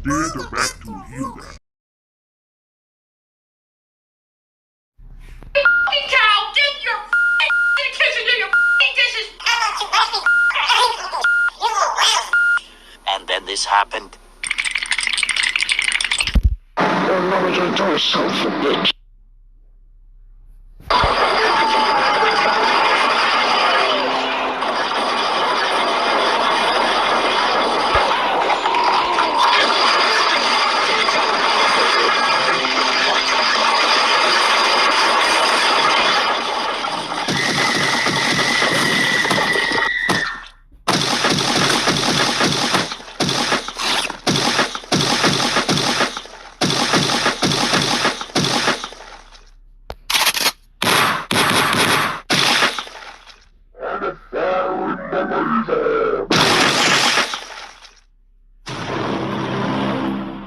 Stand back to hear that. Cow, get your kitchen in your dishes. And then this happened. You'll never get yourself a bitch.